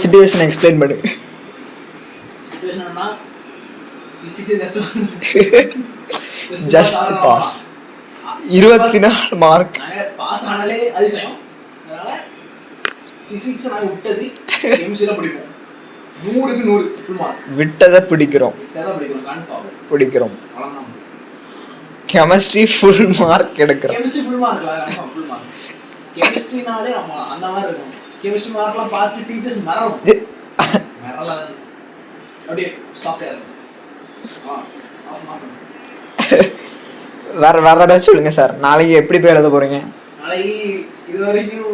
Situation explain பண்ணு. சிச்சுவேஷன்னா just pass 24 mark. Pass ஆனாலே அதிசயம். அதனால பிசிக்ஸ் நான் விட்டது கெமிஸ்ட்ரியில பிடிக்கும். 100க்கு 100 ஃபுல் மார்க். விட்டதை பிடிக்கிறோம். கன்ஃபார்ம் பிடிக்கிறோம். அவ்வளவுதான். கெமிஸ்ட்ரி ஃபுல் மார்க் எடுக்கிறோம். கெமிஸ்ட்ரி ஃபுல் மார்க்ல கன்ஃபார்ம் ஃபுல் மார்க். கெமிஸ்ட்ரினாலே நம்ம அந்த மாதிரி இருக்கும். கெமிஸ்ட்ரி மார்க்லாம் பார்த்து டீச்சர்ஸ் மறவும். மறல அப்படியே ஸ்டாக்கர். Of mark. வேற ஏதாவது சொல்லுங்க சார். நாளைக்கு எப்படி போய் எழுத போறீங்க? நாளைக்கு இது வரைக்கும்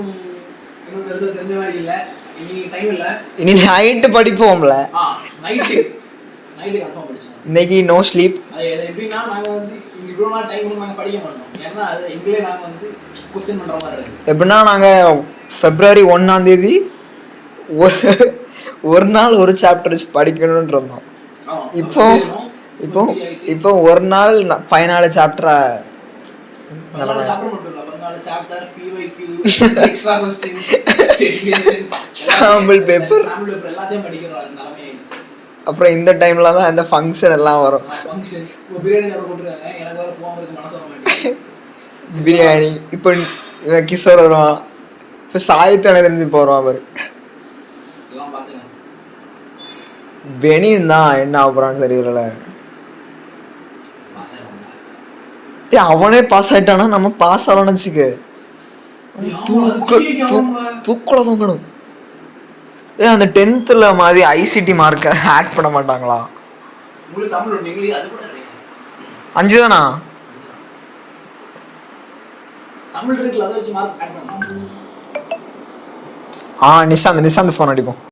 இன்னும் பெருசா தெரிஞ்ச மாதிரி இல்ல. இனி டைம் இல்ல. இனி நைட் படிப்போம்ல. நைட் கன்ஃபார்ம் படிச்சோம். இன்னைக்கு நோ ஸ்லீப். அது எப்படின்னா நாங்க வந்து இவ்வளோ நாள் டைம் நாங்க படிக்க மாட்டோம். ஏன்னா அது எங்களே நாங்க வந்து क्वेश्चन பண்ற மாதிரி இருக்கு. எப்படின்னா நாங்க February 1ஆம் தேதி ஒரு நாள் ஒரு சாப்டர் படிக்கணும்னு இருந்தோம். இப்போ ஒரு நாள் 14 சாப்டரா 14 சாப்டர் மட்டும் இல்ல 14 chapter PYQ extra questions derivation sample paper எல்லாத்தையும் படிக்கிறோம். நிலைமை ஆயிடுச்சு. அப்புறம் இந்த டைம்ல தான் இந்த ஃபங்க்ஷன் எல்லாம் வரும். ஃபங்க்ஷன் இப்போ பிரியாணி ஆர்டர் போட்டுருக்காங்க. எனக்கு வர போகாம இருக்கு, மனசு வர மாட்டேங்குது. பிரியாணி இப்போ இவன் கிஷோர் வருவான். இப்போ சாயத்தனை தெரிஞ்சு போறான். அவர் எல்லாம் பாத்துங்க. பெனின் தான் என்ன ஆகுறான்னு தெரியல. அவனே பாஸ் ஆயிட்டானா நம்ம பாஸ் ஆகணும்னு வச்சுக்க. தூக்குல தூங்கணும். அந்த 10th மாதிரி ஐசிடி மார்க்கை ஆட் பண்ண மாட்டாங்களா? உங்களுக்கு தமிழ் ஒன்று இங்கிலீஷ் அது கூட கிடையாது. 5 தானா? தமிழ் இருக்குல்ல, அதை வச்சு மார்க் ஆட் பண்ணலாம். நிசாந்த் ஃபோன் அடிப்போம்.